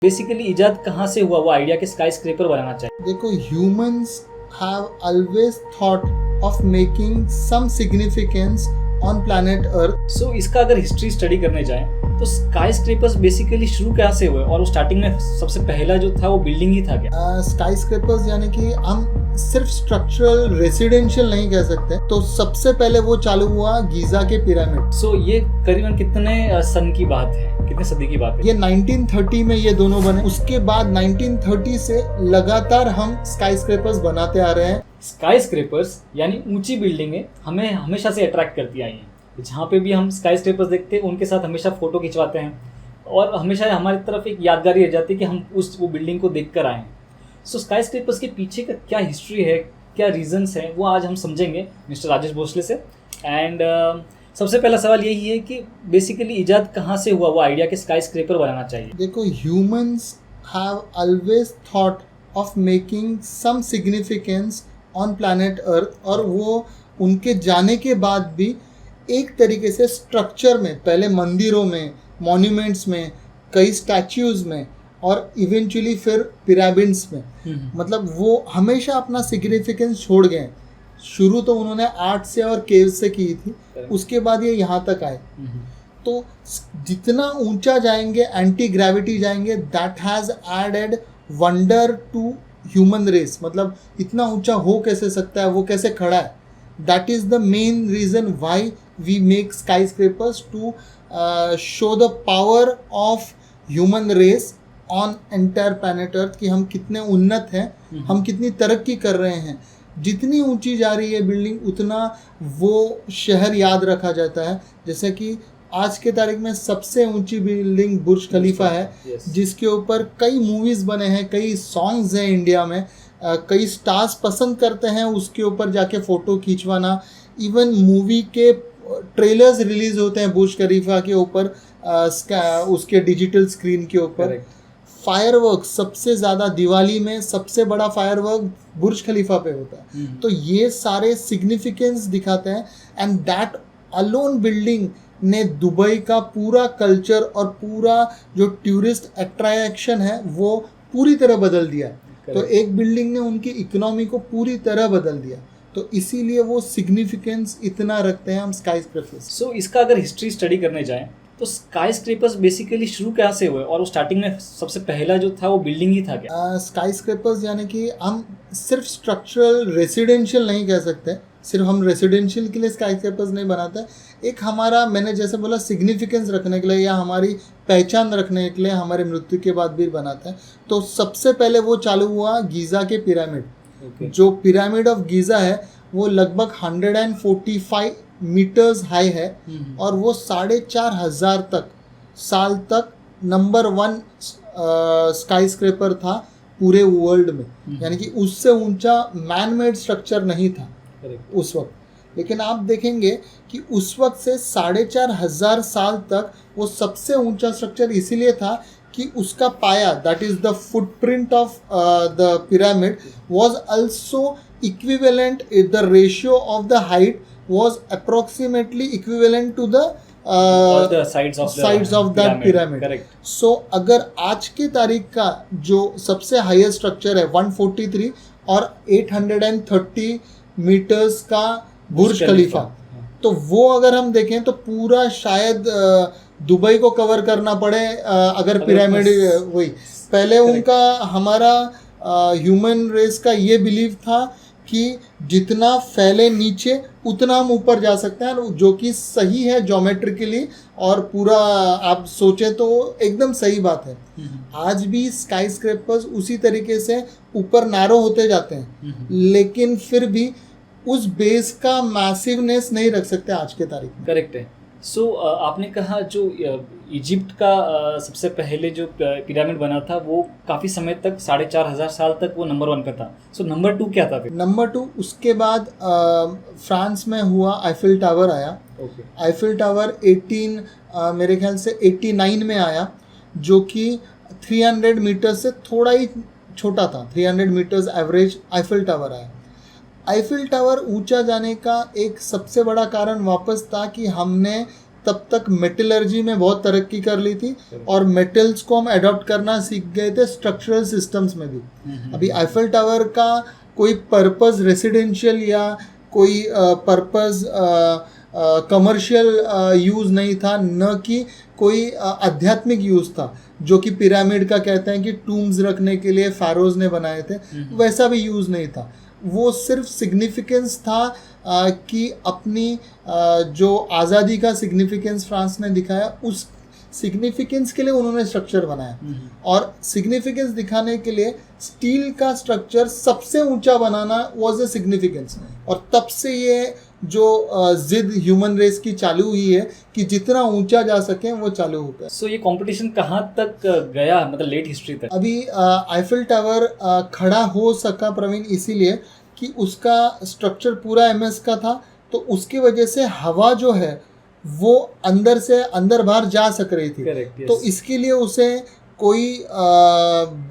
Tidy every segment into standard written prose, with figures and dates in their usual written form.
Basically इजाद कहाँ से हुआ वो आइडिया कि स्काई स्क्रेपर बनाना चाहिए? देखो, humans have always thought of making some significance on planet earth. So इसका अगर हिस्ट्री स्टडी करने जाएं तो स्काई स्क्रेपर्स बेसिकली शुरू कहाँ से हुए और वो स्टार्टिंग में सबसे पहला जो था वो बिल्डिंग ही था क्या? स्काई स्क्रेपर्स यानी कि हम सिर्फ स्ट्रक्चरल रेसिडेंशियल नहीं कह सकते। तो सबसे पहले वो चालू हुआ गीजा के पिरामिड। सो ये करीबन कितने सन की बात है, कितने सदी की बात है? ये 1930 में ये दोनों बने। उसके बाद 1930 से लगातार हम स्काई स्क्रेपर्स बनाते आ रहे हैं। स्काई स्क्रेपर्स यानी ऊंची बिल्डिंगें हमें हमेशा से अट्रैक्ट करती आई हैं। जहाँ पे भी हम स्काई स्क्रेपर्स देखते हैं उनके साथ हमेशा फ़ोटो खिंचवाते हैं और हमेशा हमारी तरफ एक यादगारी रह जाती है कि हम वो बिल्डिंग को देख कर आए हैं। सो स्काई स्क्रेपर्स के पीछे का क्या हिस्ट्री है, क्या रीजंस हैं, वो आज हम समझेंगे मिस्टर राजेश भोसले से। एंड सबसे पहला सवाल यही है कि बेसिकली इजाद कहाँ से हुआ वो आइडिया कि स्काई स्क्रेपर बनाना चाहिए? देखो, humans have always thought of making some significance on planet earth. और वो उनके जाने के बाद भी एक तरीके से स्ट्रक्चर में, पहले मंदिरों में, मॉन्यूमेंट्स में, कई स्टैच्यूज में और इवेंचुअली फिर पिरामिड्स में, मतलब वो हमेशा अपना सिग्निफिकेंस छोड़ गए। शुरू तो उन्होंने आर्ट से और केव से की थी, उसके बाद ये यहाँ तक आए। तो जितना ऊंचा जाएंगे, एंटी ग्रेविटी जाएंगे, that has added wonder to human race. मतलब इतना ऊंचा हो कैसे सकता है, वो कैसे खड़ा है। That is the main reason why we make skyscrapers, to show the power of human race on entire planet earth कि हम कितने उन्नत हैं, हम कितनी तरक्की कर रहे हैं। जितनी ऊंची जा रही है बिल्डिंग उतना वो शहर याद रखा जाता है। जैसे कि आज के तारीख में सबसे ऊंची बिल्डिंग बुर्ज खलीफा है, जिसके ऊपर कई मूवीज़ बने हैं, कई सॉन्ग्स हैं इंडिया में। कई स्टार्स पसंद करते हैं उसके ऊपर जाके फ़ोटो खींचवाना। इवन मूवी के ट्रेलर्स रिलीज़ होते हैं बुर्ज खलीफा के ऊपर, उसके डिजिटल स्क्रीन के ऊपर। फायरवर्क सबसे ज़्यादा दिवाली में सबसे बड़ा फायरवर्क बुर्ज खलीफा पे होता है। तो ये सारे सिग्निफिकेंस दिखाते हैं। एंड दैट अलोन बिल्डिंग ने दुबई का पूरा कल्चर और पूरा जो टूरिस्ट अट्रैक्शन है वो पूरी तरह बदल दिया। तो एक बिल्डिंग ने उनकी इकोनॉमी को पूरी तरह बदल दिया। तो इसीलिए वो सिग्निफिकेंस इतना रखते हैं हम स्काई स्क्रेपर्स। सो इसका अगर हिस्ट्री स्टडी करने जाएं तो स्काई स्क्रेपर्स बेसिकली शुरू कहाँ से हुए और वो स्टार्टिंग में सबसे पहला जो था वो बिल्डिंग ही था क्या? स्काई स्क्रेपर्स यानी कि हम सिर्फ स्ट्रक्चरल रेसिडेंशियल नहीं कह सकते। सिर्फ हम रेसिडेंशियल के लिए स्काई स्क्रेपर्स नहीं बनाते। एक हमारा, मैंने जैसे बोला, सिग्निफिकेंस रखने के लिए या हमारी पहचान रखने के लिए हमारे मृत्यु के बाद भी बनाते हैं। तो सबसे पहले वो चालू हुआ गीज़ा के पिरामिड। जो पिरामिड ऑफ गीज़ा है वो लगभग 145 मीटर्स हाई है और वो 4,500 साल तक नंबर 1 स्काई स्क्रेपर था पूरे वर्ल्ड में। यानी कि उससे ऊंचा मैन मेड स्ट्रक्चर नहीं था उस वक्त। लेकिन आप देखेंगे कि उस वक्त से 4,500 साल तक वो सबसे ऊंचा स्ट्रक्चर इसीलिए था कि उसका पाया, that is the footprint of the pyramid, was also equivalent, the ratio of the height was approximately equivalent to the sides of that pyramid. Correct. So अगर आज के तारीख का जो सबसे हाईएस्ट स्ट्रक्चर है 143 और 830 मीटर्स का बुर्ज खलीफा, तो वो अगर हम देखें तो पूरा शायद दुबई को कवर करना पड़े अगर पिरामिड वही। पहले उनका, हमारा ह्यूमन रेस का ये बिलीव था कि जितना फैले नीचे उतना हम ऊपर जा सकते हैं, जो कि सही है ज्योमेट्रिकली और पूरा आप सोचें तो एकदम सही बात है। आज भी स्काई स्क्रेपर्स उसी तरीके से ऊपर नैरो होते जाते हैं, लेकिन फिर भी उस बेस का मैसिवनेस नहीं रख सकते आज के तारीख में। करेक्ट है। सो आपने कहा जो इजिप्ट का सबसे पहले जो पिरामिड बना था वो काफ़ी समय तक 4,500 साल तक वो नंबर 1 पे था। सो नंबर 2 क्या था फिर? नंबर 2 उसके बाद फ्रांस में हुआ, आईफिल टावर आया। आईफिल टावर मेरे ख्याल से 89 में आया, जो कि 300 मीटर से थोड़ा ही छोटा था। 300 मीटर्स एवरेज आईफिल टावर आया। आईफिल टावर ऊंचा जाने का एक सबसे बड़ा कारण वापस था कि हमने तब तक मेटलर्जी में बहुत तरक्की कर ली थी और मेटल्स को हम अडॉप्ट करना सीख गए थे स्ट्रक्चरल सिस्टम्स में भी। अभी आईफल टावर का कोई पर्पस रेसिडेंशियल या कोई पर्पस कमर्शियल यूज़ नहीं था, न कि कोई आध्यात्मिक यूज़ था, जो कि पिरामिड का कहते हैं कि टूम्स रखने के लिए फ़ारोज़ ने बनाए थे, वैसा भी यूज़ नहीं था। वो सिर्फ सिग्निफिकेंस था कि अपनी जो आज़ादी का सिग्निफिकेंस फ्रांस ने दिखाया, उस सिग्निफिकेंस के लिए उन्होंने स्ट्रक्चर बनाया। और सिग्निफिकेंस दिखाने के लिए स्टील का स्ट्रक्चर सबसे ऊंचा बनाना वाज ए सिग्निफिकेंस। और तब से ये जो जिद ह्यूमन रेस की चालू हुई है कि जितना ऊंचा जा सके वो चालू हो गया। सो ये कंपटीशन कहाँ तक गया, मतलब लेट हिस्ट्री तक? अभी आईफिल टावर खड़ा हो सका प्रवीण इसीलिए कि उसका स्ट्रक्चर पूरा एमएस का था, तो उसकी वजह से हवा जो है वो अंदर से अंदर बाहर जा सक रही थी। Correct, yes. तो इसके लिए उसे कोई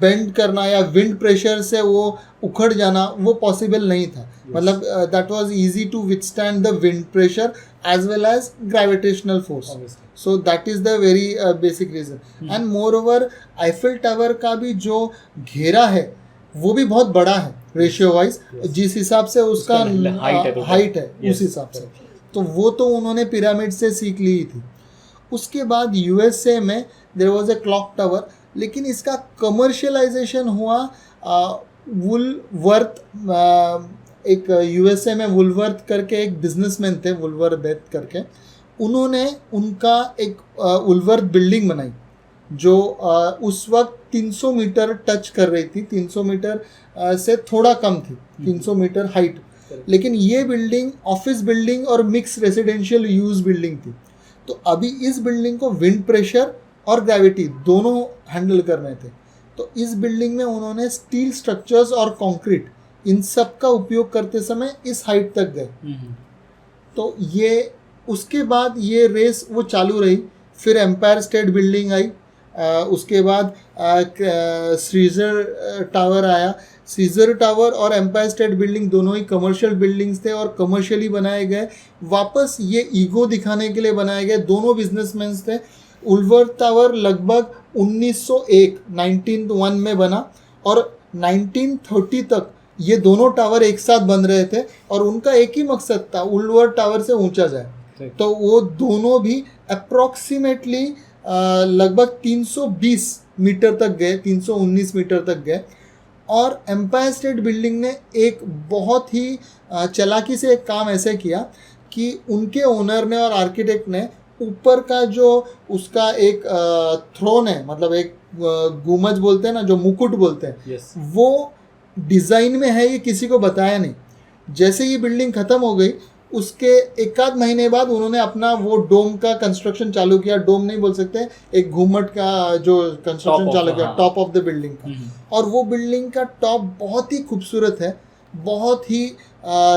बेंड करना या विंड प्रेशर से वो उखड़ जाना वो पॉसिबल नहीं था। मतलब that was easy to withstand the wind pressure as well as gravitational force. So that is the very basic reason. And moreover Eiffel tower का भी जो घेरा है वो भी बहुत बड़ा है रेशियो वाइज, जिस हिसाब से उसका हाइट है उस हिसाब से। तो वो तो उन्होंने पिरामिड से सीख ली थी। उसके बाद यूएसए में there was a clock tower, लेकिन इसका कमर्शियलाइजेशन हुआ वुलवर्थ, एक यूएसए में वुलवर्थ करके एक बिजनेसमैन थे, वुलवर्थ करके, उन्होंने उनका एक वुलवर्थ बिल्डिंग बनाई जो उस वक्त 300 मीटर टच कर रही थी, 300 मीटर से थोड़ा कम थी, 300 मीटर हाइट। लेकिन ये बिल्डिंग ऑफिस बिल्डिंग और मिक्स रेसिडेंशियल यूज बिल्डिंग थी। तो अभी इस बिल्डिंग को विंड प्रेशर और ग्रेविटी दोनों हैंडल करने थे। तो इस बिल्डिंग में उन्होंने स्टील स्ट्रक्चर्स और कंक्रीट इन सब का उपयोग करते समय इस हाइट तक गए। तो ये उसके बाद ये रेस वो चालू रही। फिर एम्पायर स्टेट बिल्डिंग आई, उसके बाद सीजर टावर आया। सीजर टावर और एम्पायर स्टेट बिल्डिंग दोनों ही कमर्शियल बिल्डिंग्स थे और कमर्शियली बनाए गए। वापस ये ईगो दिखाने के लिए बनाए गए, दोनों बिजनेसमैन थे। वुलवर्थ टावर लगभग 1901 में बना और 1930 तक ये दोनों टावर एक साथ बन रहे थे और उनका एक ही मकसद था, वुलवर्थ टावर से ऊंचा जाए। तो वो दोनों भी अप्रॉक्सीमेटली लगभग 320 मीटर तक गए, 319 मीटर तक गए। और एम्पायर स्टेट बिल्डिंग ने एक बहुत ही चालाकी से एक काम ऐसे किया कि उनके ओनर ने और आर्किटेक्ट ने ऊपर का जो उसका एक थ्रोन है, मतलब एक गुमज बोलते हैं ना, जो मुकुट बोलते हैं, yes. वो डिज़ाइन में है, ये किसी को बताया नहीं। जैसे ये बिल्डिंग ख़त्म हो गई उसके एक आध महीने बाद उन्होंने अपना वो डोम का कंस्ट्रक्शन चालू किया। डोम नहीं बोल सकते, एक घूमट का जो कंस्ट्रक्शन चालू किया टॉप ऑफ द बिल्डिंग का। और वो बिल्डिंग का टॉप बहुत ही खूबसूरत है, बहुत ही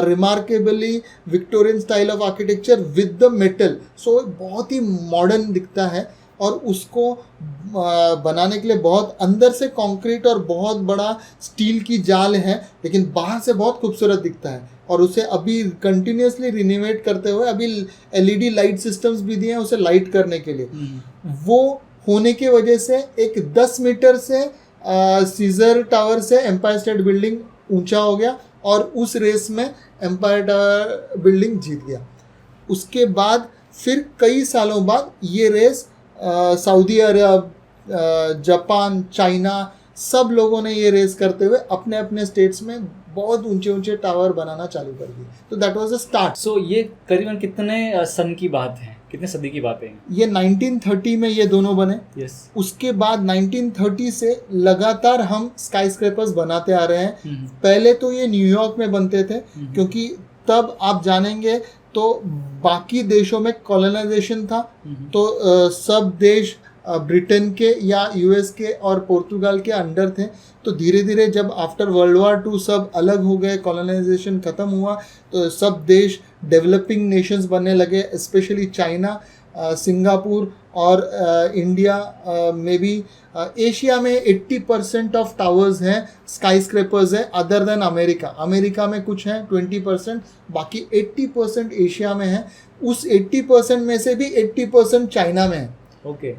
remarkably Victorian style of architecture with the metal. So बहुत ही मॉडर्न दिखता है और उसको बनाने के लिए बहुत अंदर से कंक्रीट और बहुत बड़ा स्टील की जाल है, लेकिन बाहर से बहुत खूबसूरत दिखता है। और उसे अभी कंटिन्यूसली रिनोवेट करते हुए अभी एलईडी लाइट सिस्टम्स भी दिए हैं उसे लाइट करने के लिए। वो होने की वजह से एक 10 मीटर से सीजर टावर से एम्पायर स्टेट बिल्डिंग ऊंचा हो गया और उस रेस में एम्पायर टावर बिल्डिंग जीत गया। उसके बाद फिर कई सालों बाद ये रेस सऊदी अरब, जापान, चाइना, सब लोगों ने ये रेस करते हुए अपने अपने स्टेट्स में बहुत ऊंचे ऊंचे टावर बनाना चालू कर दिए। तो दैट वाज अ स्टार्ट। सो ये करीबन कितने सन की बात है, कितने सदी की बात है? ये 1930 में ये दोनों बने। yes. उसके बाद 1930 से लगातार हम स्काई स्क्रैपर्स बनाते आ रहे हैं। पहले तो ये न्यूयॉर्क में बनते थे, क्योंकि तब आप जानेंगे तो बाकी देशों में कॉलोनाइजेशन था। तो सब देश ब्रिटेन के या यूएस के और पोर्तुगाल के अंडर थे। तो धीरे धीरे जब आफ्टर वर्ल्ड वॉर 2 सब अलग हो गए, कॉलोनाइजेशन ख़त्म हुआ, तो सब देश डेवलपिंग नेशंस बनने लगे, स्पेशली चाइना। सिंगापुर और इंडिया में भी एशिया में 80% ऑफ टावर्स हैं स्काई स्क्रैपर्स है अदर देन अमेरिका में कुछ हैं 20%, बाकी 80% एशिया में है। उस 80% में से भी 80% चाइना में है। ओके।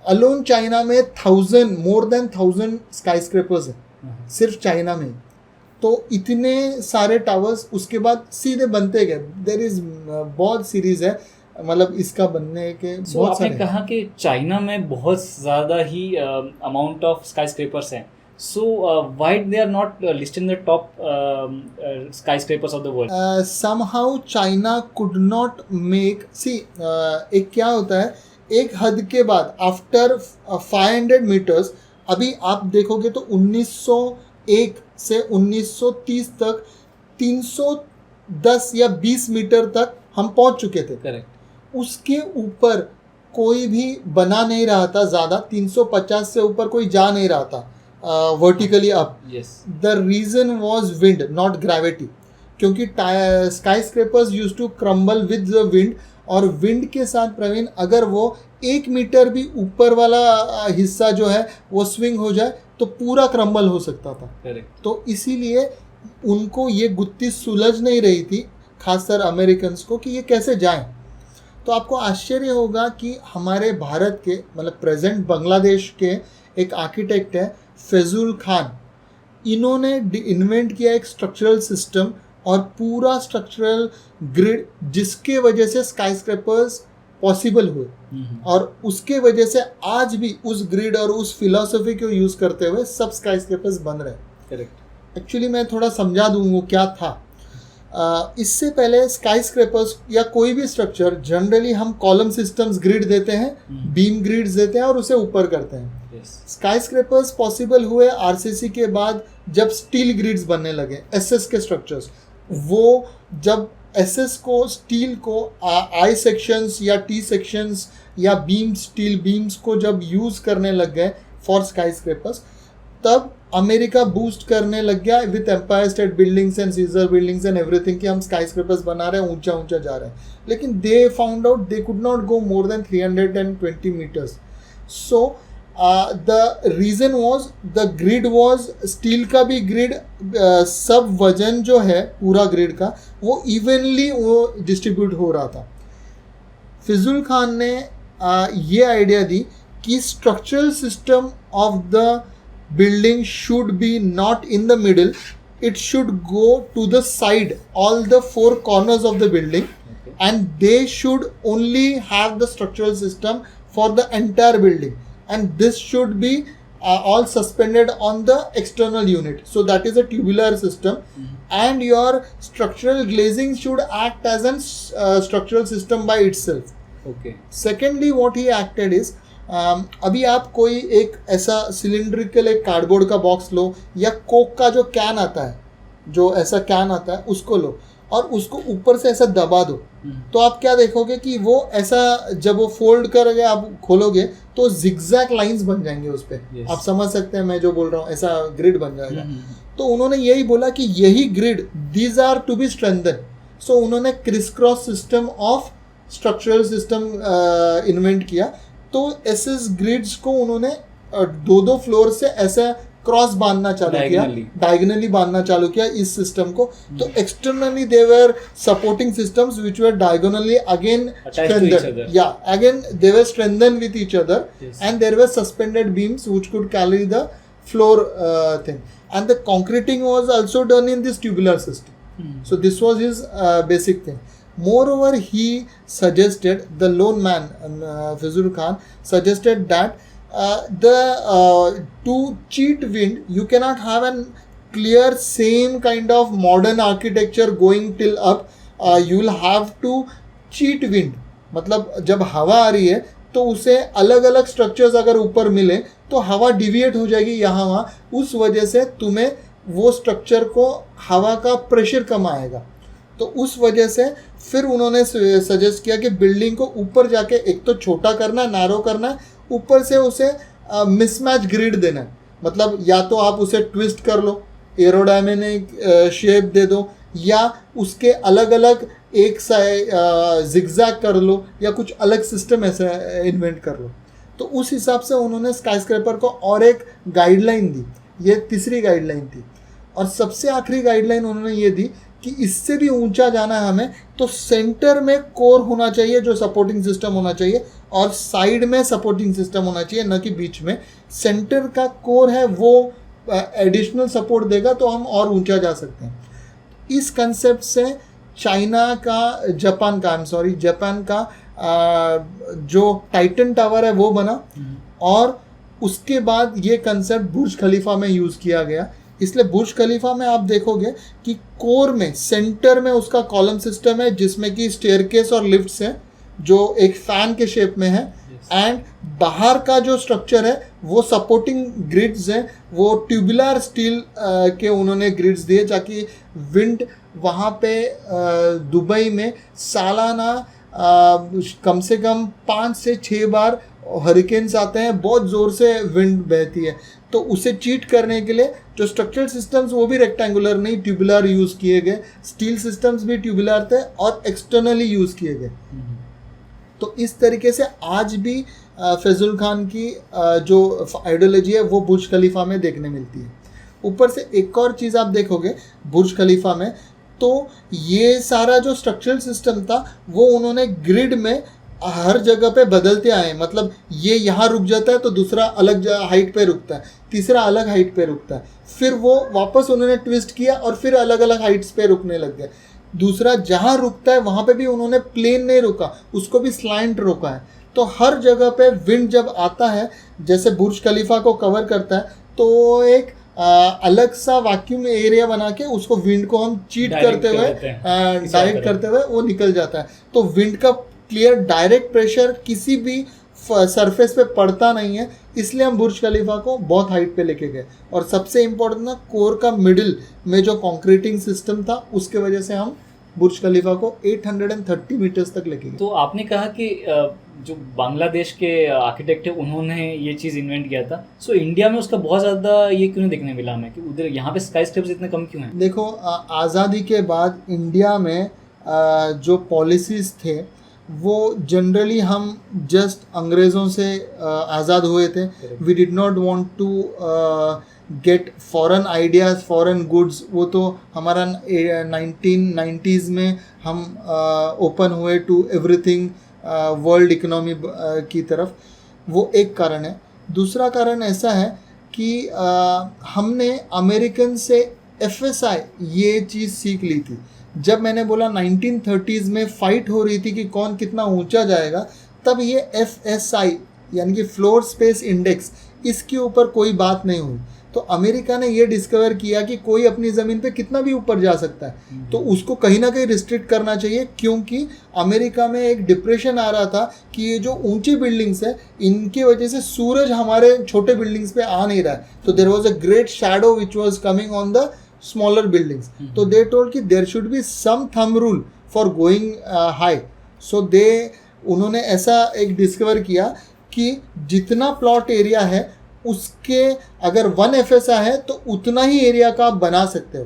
अलोन चाइना में मोर देन 1000 स्काई स्क्रैपर्स है सिर्फ चाइना में। तो इतने सारे टावर्स उसके बाद सीधे बनते गए। देयर इज बहुत सीरीज है, मतलब इसका बनने के बहुत आपने सारे। कहा कि चाइना में बहुत ज़्यादा ही अमाउंट ऑफ स्काई स्क्रैपर्स हैं, so why they are not listed in the top skyscrapers of the world? Somehow China could not make एक क्या होता है, एक हद के बाद आफ्टर 500 मीटर्स, अभी आप देखोगे तो 1901 से 1930 तक 310 या 20 मीटर तक हम पहुंच चुके थे। करेक्ट। उसके ऊपर कोई भी बना नहीं रहा था, ज़्यादा 350 से ऊपर कोई जा नहीं रहा था vertically up. The reason was wind not gravity, क्योंकि skyscrapers use to crumble with the wind, और विंड के साथ प्रवीण अगर वो 1 मीटर भी ऊपर वाला हिस्सा जो है वो स्विंग हो जाए तो पूरा क्रम्बल हो सकता था। करेक्ट। तो इसीलिए उनको ये गुत्थी सुलझ नहीं रही थी, खासकर अमेरिकन्स को, कि ये कैसे जाएं। तो आपको आश्चर्य होगा कि हमारे भारत के, मतलब प्रेजेंट बांग्लादेश के एक आर्किटेक्ट है फैजुल खान, इन्होंने इन्वेंट किया एक स्ट्रक्चरल सिस्टम और पूरा स्ट्रक्चरल ग्रिड, जिसके वजह से स्काई स्क्रैपर्स पॉसिबल हुए। और उसके वजह से आज भी उस ग्रिड और उस फिलॉसफी को यूज़ करते हुए सब स्काई स्क्रैपर्स बन रहे हैं। करेक्ट। एक्चुअली मैं थोड़ा समझा दूँ वो क्या था। इससे पहले स्काई स्क्रैपर्स या कोई भी स्ट्रक्चर जनरली हम कॉलम सिस्टम्स ग्रिड देते हैं, बीम ग्रिड्स देते हैं और उसे ऊपर करते हैं। स्काई स्क्रैपर्स पॉसिबल हुए आरसीसी के बाद, जब स्टील ग्रिड्स बनने लगे, एसएस के स्ट्रक्चर्स। वो जब एसएस को, स्टील को आई सेक्शंस या टी सेक्शंस या बीम्स, स्टील बीम्स को जब यूज़ करने लग गए फॉर स्काई स्क्रैपर्स, तब अमेरिका बूस्ट करने लग गया with Empire State buildings and Sears buildings and everything, कि हम स्काई स्क्रैपर्स बना रहे हैं, ऊंचा ऊंचा जा रहे हैं। लेकिन they found out they could not go more than 320 metres. So the reason was the grid was, steel का भी ग्रिड, सब वजन जो है पूरा ग्रिड का वो इवनली वो डिस्ट्रीब्यूट हो रहा था। फिजुल खान ने ये आइडिया दी कि structural system of the building should be not in the middle, it should go to the side, all the 4 corners of the building. Okay. And they should only have the structural system for the entire building, and this should be all suspended on the external unit, so that is a tubular system. And your structural glazing should act as a structural system by itself. Okay. Secondly, what he acted is, अभी आप कोई एक ऐसा cylindrical एक cardboard का box लो, या Coke का जो कैन आता है, जो ऐसा कैन आता है, उसको लो और उसको ऊपर से ऐसा दबा दो। तो आप क्या देखोगे कि वो ऐसा जब वो फोल्ड करके आप खोलोगे तो जिगजैग लाइंस बन जाएंगे उस पर। yes. आप समझ सकते हैं मैं जो बोल रहा हूँ, ऐसा ग्रिड बन जाएगा। तो उन्होंने यही बोला कि यही grid, these are to be strengthen. So उन्होंने criss cross system of structural system invent किया। तो एसएस ग्रिड्स को उन्होंने 2-2 फ्लोर से ऐसा क्रॉस बांधना चालू किया, डायगोनली बांधना चालू किया इस सिस्टम को। तो externally they were supporting systems which were diagonally again strengthened, या again they were strengthened with each other, and there were suspended beams which could carry the floor thing, and the concreting was also done in this tubular system. So this was his basic thing. Moreover, he suggested, the lone man, Fazul Khan, suggested that to cheat wind, you cannot have a clear same kind of modern architecture going till up. You will have to cheat wind. मतलब जब हवा आ रही है तो उसे अलग अलग structures अगर ऊपर मिले तो हवा डिविएट हो जाएगी यहाँ वहाँ, उस वजह से तुम्हें वो स्ट्रक्चर को हवा का प्रेशर कम आएगा। तो उस वजह से फिर उन्होंने सजेस्ट किया कि बिल्डिंग को ऊपर जाके एक तो छोटा करना, नैरो करना, ऊपर से उसे मिसमैच ग्रिड देना। मतलब या तो आप उसे ट्विस्ट कर लो, एरोडायनेमिक शेप दे दो, या उसके अलग अलग एक जिगजैग कर लो या कुछ अलग सिस्टम ऐसा इन्वेंट कर लो। तो उस हिसाब से उन्होंने स्काईस्क्रैपर को और एक गाइडलाइन दी, ये तीसरी गाइडलाइन थी। और सबसे आखिरी गाइडलाइन उन्होंने ये दी कि इससे भी ऊंचा जाना है हमें तो सेंटर में कोर होना चाहिए जो सपोर्टिंग सिस्टम होना चाहिए, और साइड में सपोर्टिंग सिस्टम होना चाहिए, न कि बीच में। सेंटर का कोर है वो एडिशनल सपोर्ट देगा तो हम और ऊंचा जा सकते हैं। इस कंसेप्ट से जापान का जो टाइटन टावर है वो बना, और उसके बाद ये कंसेप्ट बुर्ज खलीफा में यूज़ किया गया। इसलिए बुर्ज खलीफा में आप देखोगे कि कोर में सेंटर में उसका कॉलम सिस्टम है जिसमें कि स्टेयरकेस और लिफ्ट्स हैं जो एक फैन के शेप में है, एंड बाहर का जो स्ट्रक्चर है वो सपोर्टिंग ग्रिड्स हैं, वो ट्यूबुलर स्टील के उन्होंने ग्रिड्स दिए ताकि विंड वहाँ पे दुबई में सालाना कम से कम 5 से 6 बार हरिकेन्स आते हैं, बहुत ज़ोर से विंड बहती है। तो उसे चीट करने के लिए जो स्ट्रक्चरल सिस्टम्स वो भी रेक्टेंगुलर नहीं ट्यूबुलर यूज़ किए गए, स्टील सिस्टम्स भी ट्यूबुलर थे और एक्सटर्नली यूज़ किए गए। तो इस तरीके से आज भी फैजुल खान की जो आइडियोलॉजी है वो बुर्ज खलीफा में देखने मिलती है। ऊपर से एक और चीज़ आप देखोगे बुर्ज खलीफा में, तो ये सारा जो स्ट्रक्चरल सिस्टम था वो उन्होंने ग्रिड में हर जगह पे बदलते आए। मतलब ये यहाँ रुक जाता है तो दूसरा अलग हाइट पे रुकता है, तीसरा अलग हाइट पे रुकता है, फिर वो वापस उन्होंने ट्विस्ट किया और फिर अलग अलग हाइट्स पे रुकने लग गए। दूसरा जहाँ रुकता है वहाँ पे भी उन्होंने प्लेन नहीं रुका, उसको भी स्लैंट रोका है। तो हर जगह पे विंड जब आता है जैसे बुर्ज खलीफा को कवर करता है तो एक अलग सा वैक्यूम एरिया बना के उसको विंड को हम चीट करते हुए डायरेक्ट करते हुए वो निकल जाता है। तो विंड का क्लियर डायरेक्ट प्रेशर किसी भी सरफेस पे पड़ता नहीं है, इसलिए हम बुर्ज खलीफा को बहुत हाइट पे लेके गए। और सबसे इम्पोर्टेंट ना कोर का मिडिल में जो कंक्रीटिंग सिस्टम था उसके वजह से हम बुर्ज खलीफा को 830 मीटर्स तक लेके गए। तो आपने कहा कि जो बांग्लादेश के आर्किटेक्ट है उन्होंने ये चीज़ इन्वेंट किया था, सो इंडिया में उसका बहुत ज़्यादा ये क्यों नहीं देखने मिला हमें कि उधर यहाँ पे स्काई स्क्रैपर्स इतने कम क्यों हैं? देखो आज़ादी के बाद इंडिया में जो पॉलिसीज़ थे वो जनरली हम जस्ट अंग्रेज़ों से आज़ाद हुए थे। We did not want to get foreign ideas, foreign goods. वो तो हमारा 1990s में हम ओपन हुए टू एवरीथिंग वर्ल्ड इकोनॉमी की तरफ, वो एक कारण है। दूसरा कारण ऐसा है कि हमने अमेरिकन से FSI ये चीज़ सीख ली थी। जब मैंने बोला 1930s में फ़ाइट हो रही थी कि कौन कितना ऊंचा जाएगा, तब ये FSI यानी कि फ्लोर स्पेस इंडेक्स, इसके ऊपर कोई बात नहीं हुई। तो अमेरिका ने ये डिस्कवर किया कि कोई अपनी ज़मीन पे कितना भी ऊपर जा सकता है, तो उसको कहीं ना कहीं रिस्ट्रिक्ट करना चाहिए, क्योंकि अमेरिका में एक डिप्रेशन आ रहा था कि ये जो ऊंची बिल्डिंग्स है इनकी वजह से सूरज हमारे छोटे बिल्डिंग्स पे आ नहीं रहा है। तो there was a great shadow which was coming on the smaller buildings. तो दे टोल्ड कि there should be some thumb rule for going high. So उन्होंने ऐसा एक डिस्कवर किया कि जितना प्लॉट एरिया है उसके अगर 1 FSI है तो उतना ही एरिया का आप बना सकते हो।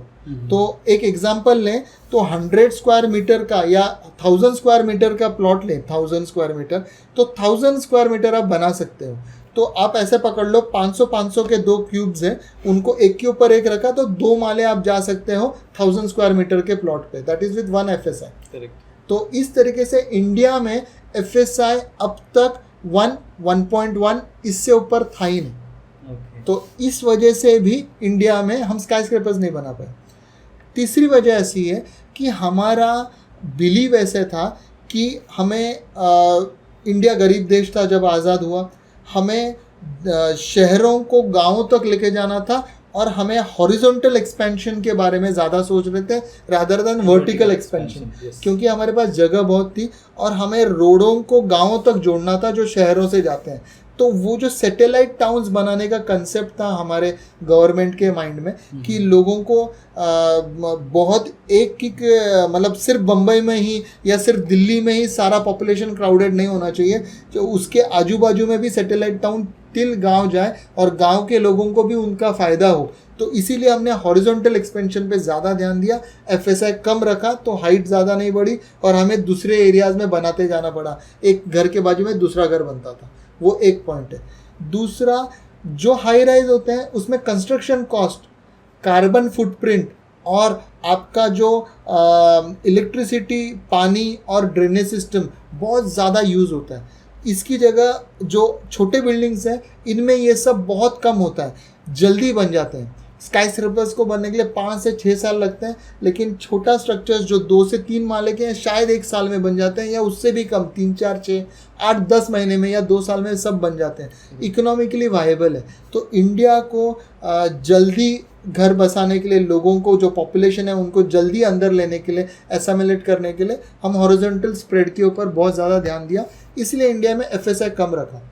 तो एक एग्जांपल लें तो 100 स्क्वायर मीटर का या 1000 स्क्वायर मीटर का प्लॉट लें, 1000 स्क्वायर मीटर, तो 1000 स्क्वायर मीटर आप बना सकते हो। तो आप ऐसे पकड़ लो 500 के 2 क्यूब्स हैं, उनको एक के ऊपर एक रखा तो 2 माले आप जा सकते हो 1000 स्क्वायर मीटर के प्लॉट पे, that is with 1 FSI। Correct. तो इस तरीके से इंडिया में FSI अब तक 1.1 इससे ऊपर था ही नहीं। तो इस वजह से भी इंडिया में हम स्काई स्क्रैपर्स नहीं बना पाए। तीसरी वजह ऐसी है कि हमारा बिलीव ऐसे था कि हमें इंडिया गरीब देश था जब आज़ाद हुआ, हमें शहरों को गांवों तक लेके जाना था और हमें हॉरिजॉन्टल एक्सपेंशन के बारे में ज़्यादा सोच रहे थे रादर देन वर्टिकल एक्सपेंशन, क्योंकि हमारे पास जगह बहुत थी और हमें रोडों को गांवों तक जोड़ना था जो शहरों से जाते हैं। तो वो जो सैटेलाइट टाउन्स बनाने का कंसेप्ट था हमारे गवर्नमेंट के माइंड में कि लोगों को बहुत मतलब सिर्फ बम्बई में ही या सिर्फ दिल्ली में ही सारा पॉपुलेशन क्राउडेड नहीं होना चाहिए, जो उसके आजू बाजू में भी सैटेलाइट टाउन टिल गांव जाए और गांव के लोगों को भी उनका फ़ायदा हो। तो इसीलिए हमने हॉरिजॉन्टल एक्सपेंशन पे ज़्यादा ध्यान दिया, एफएसआई कम रखा तो हाइट ज़्यादा नहीं बढ़ी और हमें दूसरे एरियाज़ में बनाते जाना पड़ा, एक घर के बाजू में दूसरा घर बनता था, वो एक पॉइंट है। दूसरा, जो हाई राइज होते हैं उसमें कंस्ट्रक्शन कॉस्ट, कार्बन फुटप्रिंट और आपका जो इलेक्ट्रिसिटी, पानी और ड्रेनेज सिस्टम बहुत ज़्यादा यूज़ होता है। इसकी जगह जो छोटे बिल्डिंग्स हैं इनमें ये सब बहुत कम होता है, जल्दी बन जाते हैं। स्काई स्क्रैपर्स को बनने के लिए 5 से 6 साल लगते हैं, लेकिन छोटा स्ट्रक्चर्स जो 2 से 3 माले के हैं शायद 1 साल में बन जाते हैं, या उससे भी कम, 3, 4, 6, 8, 10 महीने में या 2 साल में सब बन जाते हैं। इकोनॉमिकली वायबल है। तो इंडिया को जल्दी घर बसाने के लिए, लोगों को जो पॉपुलेशन है उनको जल्दी अंदर लेने के लिए, एसामिलेट करने के लिए हम हॉरिजॉन्टल स्प्रेड के ऊपर बहुत ज़्यादा ध्यान दिया, इसलिए इंडिया में एफएसआई कम रखा।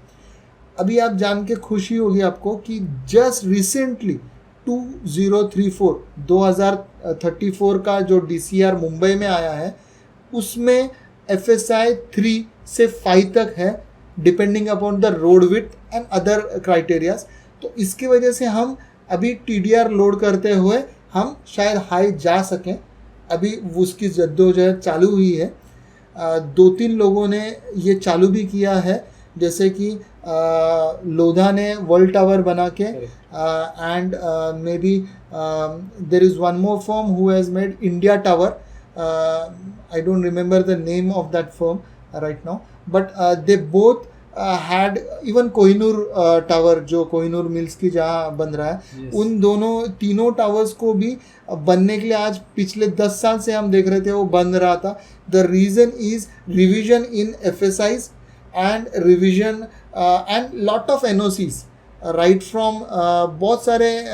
अभी आप जान के खुशी होगी आपको कि जस्ट रिसेंटली 2034 का जो DCR मुंबई में आया है उसमें एफएसआई 3 से 5 तक है, depending upon the road width and other criterias. तो इसकी वजह से हम अभी TDR लोड करते हुए हम शायद हाई जा सकें। अभी उसकी जद्दोजहद चालू हुई है, 2-3 लोगों ने ये चालू भी किया है, जैसे कि लोधा ने वर्ल्ड टावर बना के, and may be there is one more firm who has made India tower, I don't remember the name of that firm right now, but they both had even Kohinoor tower, जो Kohinoor mills की जहाँ बन रहा है, Yes. उन तीनों towers को भी बनने के लिए आज पिछले 10 साल से हम देख रहे थे वो बन रहा था। The reason is revision in FSIs and revision and lot of NOCs, right from बहुत सारे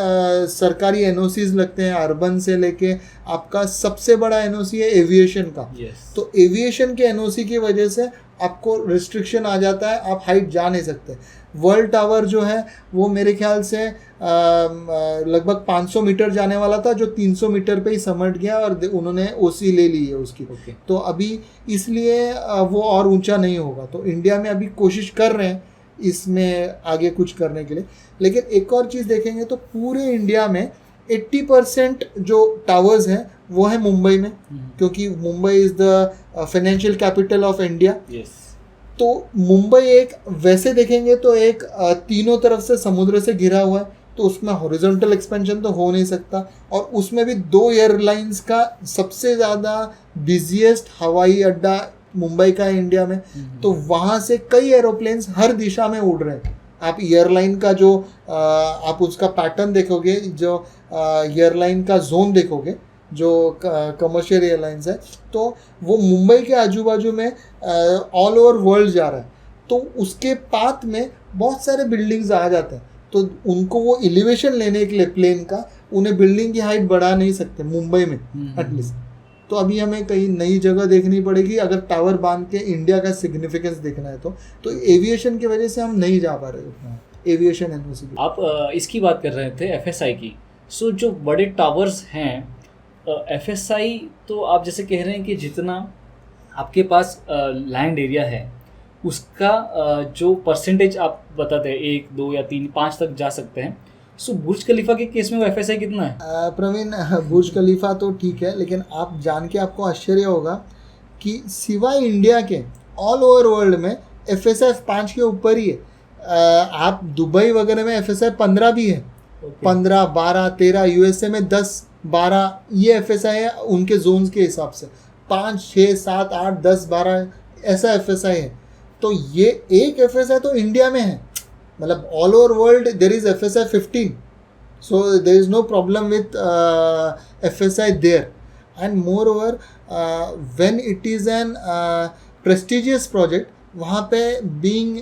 सरकारी एनओसीज लगते हैं, अर्बन से लेके आपका सबसे बड़ा एनओसी है एविएशन का। Yes. तो एविएशन के एनओसी की वजह से आपको रिस्ट्रिक्शन आ जाता है, आप हाइट जा नहीं सकते। वर्ल्ड टावर जो है वो मेरे ख्याल से लगभग 500 मीटर जाने वाला था, जो 300 मीटर पे ही समट गया और उन्होंने ओसी ले ली है उसकी। Okay. तो अभी इसलिए वो और ऊंचा नहीं होगा। तो इंडिया में अभी कोशिश कर रहे हैं इसमें आगे कुछ करने के लिए। लेकिन एक और चीज़ देखेंगे तो पूरे इंडिया में 80% जो टावर्स हैं वो है मुंबई में, क्योंकि Mumbai is the financial capital of India. Yes. तो मुंबई एक, वैसे देखेंगे तो एक तीनों तरफ से समुद्र से घिरा हुआ है, तो उसमें हॉरिजॉन्टल एक्सपेंशन तो हो नहीं सकता। और उसमें भी 2 एयरलाइंस का सबसे ज़्यादा बिजिएस्ट हवाई अड्डा मुंबई का है इंडिया में। तो वहाँ से कई एरोप्लेन्स हर दिशा में उड़ रहे हैं। आप एयरलाइन का जो आप उसका पैटर्न देखोगे, जो एयरलाइन का जोन देखोगे, जो कमर्शियल एयरलाइंस है, तो वो मुंबई के आजू बाजू में ऑल ओवर वर्ल्ड जा रहा है। तो उसके पाथ में बहुत सारे बिल्डिंग्स आ जाते हैं, तो उनको वो एलिवेशन लेने के लिए प्लेन का, उन्हें बिल्डिंग की हाइट बढ़ा नहीं सकते मुंबई में एटलीस्ट। तो अभी हमें कहीं नई जगह देखनी पड़ेगी अगर टावर बांध के इंडिया का सिग्निफिकेंस देखना है। तो एविएशन की वजह से हम नहीं जा पा रहे उतना, एविएशन एनओसी। आप इसकी बात कर रहे थे एफएसआई की। सो जो बड़े टावर्स हैं, एफएसआई तो आप जैसे कह रहे हैं कि जितना आपके पास लैंड एरिया है उसका जो परसेंटेज आप बताते हैं 1, 2 या 3, 5 तक जा सकते हैं। सो बुर्ज खलीफा के केस में वो एफएसआई कितना है? प्रवीण, बुर्ज खलीफा तो ठीक है, लेकिन आप जान के आपको आश्चर्य होगा कि सिवाय इंडिया के ऑल ओवर वर्ल्ड में एफएसआई 5 के ऊपर ही है। आप दुबई वगैरह में एफएसआई 15 भी है, 15, 12, 13, यूएसए में 10, 12 ये एफएसआई है उनके जोन्स के हिसाब से। 5, 6, 7, 8, 10, 12 ऐसा एफएसआई है। तो ये एक एफएसआई तो इंडिया में है, मतलब all over world there is FSI 15, so there is no problem with FSI there. And moreover when it is an prestigious project, वहाँ पे बीइंग